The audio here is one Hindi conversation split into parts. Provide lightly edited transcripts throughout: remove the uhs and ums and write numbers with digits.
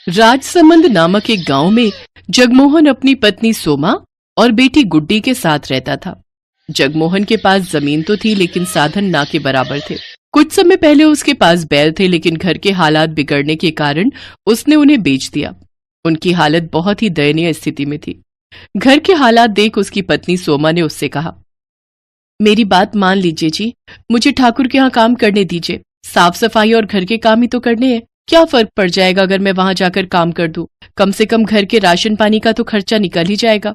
राजसमंद नामक एक गांव में जगमोहन अपनी पत्नी सोमा और बेटी गुड्डी के साथ रहता था। जगमोहन के पास जमीन तो थी लेकिन साधन ना के बराबर थे। कुछ समय पहले उसके पास बैल थे लेकिन घर के हालात बिगड़ने के कारण उसने उन्हें बेच दिया। उनकी हालत बहुत ही दयनीय स्थिति में थी। घर के हालात देख उसकी पत्नी सोमा ने उससे कहा, मेरी बात मान लीजिए जी, मुझे ठाकुर के यहाँ काम करने दीजिए। साफ सफाई और घर के काम ही तो करने हैं। क्या फर्क पड़ जाएगा अगर मैं वहां जाकर काम कर दूं? कम से कम घर के राशन पानी का तो खर्चा निकल ही जाएगा।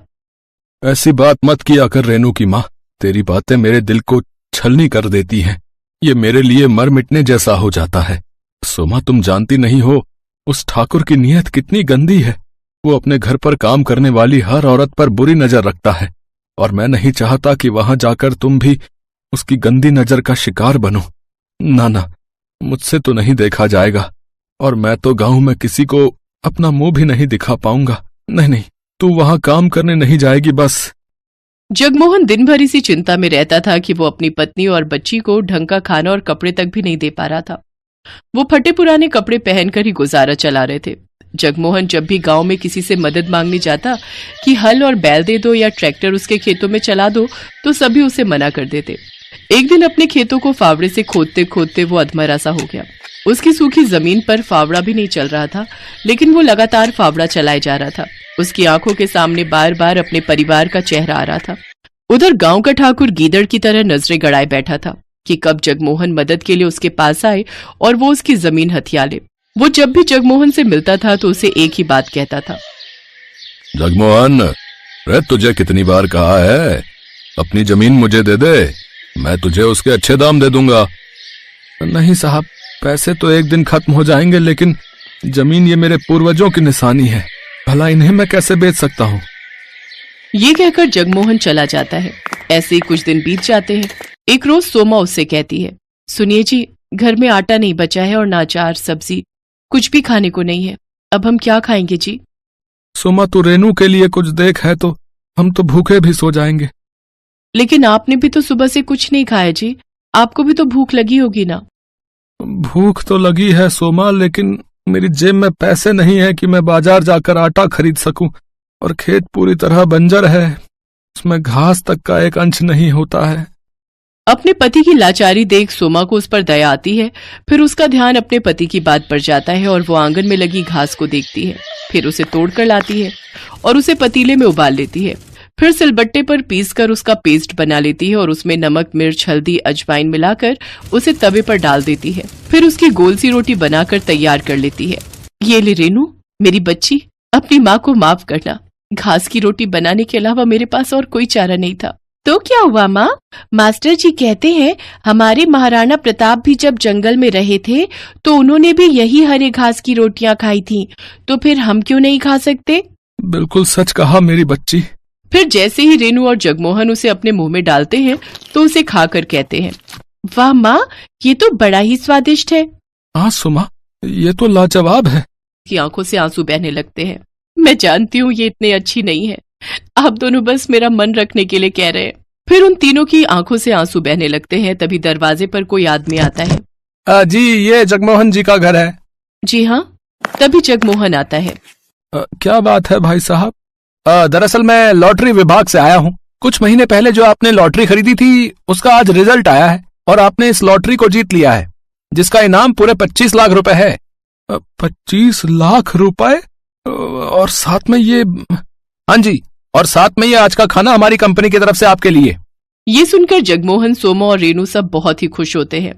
ऐसी बात मत किया कर रेनू की माँ, तेरी बातें मेरे दिल को छलनी कर देती हैं। ये मेरे लिए मर मिटने जैसा हो जाता है। सोमा, तुम जानती नहीं हो उस ठाकुर की नीयत कितनी गंदी है। वो अपने घर पर काम करने वाली हर औरत पर बुरी नजर रखता है और मैं नहीं चाहता कि वहां जाकर तुम भी उसकी गंदी नजर का शिकार बनो। ना ना, मुझसे तो नहीं देखा जाएगा और मैं तो गांव में किसी को अपना मुंह भी नहीं दिखा पाऊंगा। नहीं नहीं, तू वहां काम करने नहीं जाएगी बस। जगमोहन दिन भर इसी चिंता में रहता था कि वो अपनी पत्नी और बच्ची को ढंग का खाना और कपड़े तक भी नहीं दे पा रहा था। वो फटे पुराने कपड़े पहनकर ही गुजारा चला रहे थे। जगमोहन जब भी गांव में किसी से मदद मांगने जाता कि हल और बैल दे दो या ट्रैक्टर उसके खेतों में चला दो, तो सभी उसे मना कर देते। एक दिन अपने खेतों को फावड़े से खोदते खोदते वो अधमरा सा हो गया। उसकी सूखी जमीन पर फावड़ा भी नहीं चल रहा था, लेकिन वो लगातार फावड़ा चलाए जा रहा था। उसकी आंखों के सामने बार बार अपने परिवार का चेहरा आ रहा था। उधर गांव का ठाकुर गीदड़ की तरह नजरें गड़ाए बैठा था कि कब जगमोहन मदद के लिए उसके पास आए और वो उसकी जमीन हथिया ले। वो जब भी जगमोहन से मिलता था तो उसे एक ही बात कहता था, जगमोहन, रे तुझे कितनी बार कहा है अपनी जमीन मुझे दे दे, मैं तुझे उसके अच्छे दाम दे दूंगा। नहीं साहब, पैसे तो एक दिन खत्म हो जाएंगे, लेकिन जमीन ये मेरे पूर्वजों की निशानी है, भला इन्हें मैं कैसे बेच सकता हूँ। ये कहकर जगमोहन चला जाता है। ऐसे ही कुछ दिन बीत जाते हैं। एक रोज सोमा उससे कहती है, सुनिए जी, घर में आटा नहीं बचा है और ना अचार सब्जी कुछ भी खाने को नहीं है। अब हम क्या खाएंगे जी? सोमा, तू रेनू के लिए कुछ देख, है तो हम तो भूखे भी सो जाएंगे। लेकिन आपने भी तो सुबह से कुछ नहीं खाया जी, आपको भी तो भूख लगी होगी ना। भूख तो लगी है सोमा, लेकिन मेरी जेब में पैसे नहीं है कि मैं बाजार जाकर आटा खरीद सकूं, और खेत पूरी तरह बंजर है, उसमें घास तक का एक अंश नहीं होता है। अपने पति की लाचारी देख सोमा को उस पर दया आती है। फिर उसका ध्यान अपने पति की बात पर जाता है और वो आंगन में लगी घास को देखती है। फिर उसे तोड़कर लाती है और उसे पतीले में उबाल लेती है। फिर सिलबट्टे पर पीसकर उसका पेस्ट बना लेती है और उसमें नमक, मिर्च, हल्दी, अजवाइन मिलाकर उसे तवे पर डाल देती है। फिर उसकी गोल सी रोटी बनाकर तैयार कर लेती है। ये ले रेनू, मेरी बच्ची, अपनी माँ को माफ करना। घास की रोटी बनाने के अलावा मेरे पास और कोई चारा नहीं था। तो क्या हुआ माँ? मास्टर जी कहते हैं हमारे महाराणा प्रताप भी जब जंगल में रहे थे तो उन्होंने भी यही हरे घास की रोटियां खाई थी, तो फिर हम क्यों नहीं खा सकते? बिल्कुल सच कहा मेरी बच्ची। फिर जैसे ही रेनू और जगमोहन उसे अपने मुंह में डालते हैं तो उसे खाकर कहते हैं, वाह माँ, ये तो बड़ा ही स्वादिष्ट है। हाँ सुमा, ये तो लाजवाब है। की आंखों से आंसू बहने लगते हैं। मैं जानती हूँ ये इतनी अच्छी नहीं है, आप दोनों बस मेरा मन रखने के लिए कह रहे हैं। फिर उन तीनों की आंखों से आंसू बहने लगते हैं। तभी दरवाजे पर कोई आदमी आता है। जी, ये जगमोहन जी का घर है। जी हाँ। तभी जगमोहन आता है। क्या बात है भाई साहब? दरअसल मैं लॉटरी विभाग से आया हूँ। कुछ महीने पहले जो आपने लॉटरी खरीदी थी उसका आज रिजल्ट आया है और आपने इस लॉटरी को जीत लिया है, जिसका इनाम पूरे 25 लाख रुपए है। 25 लाख रुपए? और साथ में ये, हाँ जी, और साथ में ये आज का खाना हमारी कंपनी की तरफ से आपके लिए। ये सुनकर जगमोहन, सोमा और रेनू सब बहुत ही खुश होते हैं।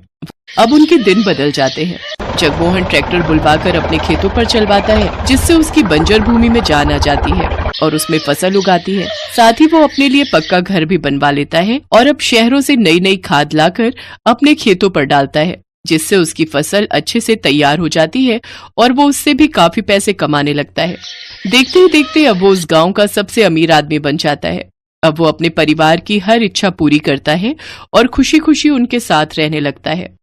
अब उनके दिन बदल जाते हैं। जगमोहन ट्रैक्टर बुलवाकर अपने खेतों पर चलवाता है, जिससे उसकी बंजर भूमि में जान आ जाती है और उसमें फसल उगाती है। साथ ही वो अपने लिए पक्का घर भी बनवा लेता है और अब शहरों से नई नई खाद लाकर अपने खेतों पर डालता है, जिससे उसकी फसल अच्छे से तैयार हो जाती है और वो उससे भी काफी पैसे कमाने लगता है। देखते ही देखते अब वो उस गांव का सबसे अमीर आदमी बन जाता है। अब वो अपने परिवार की हर इच्छा पूरी करता है और खुशी खुशी उनके साथ रहने लगता है।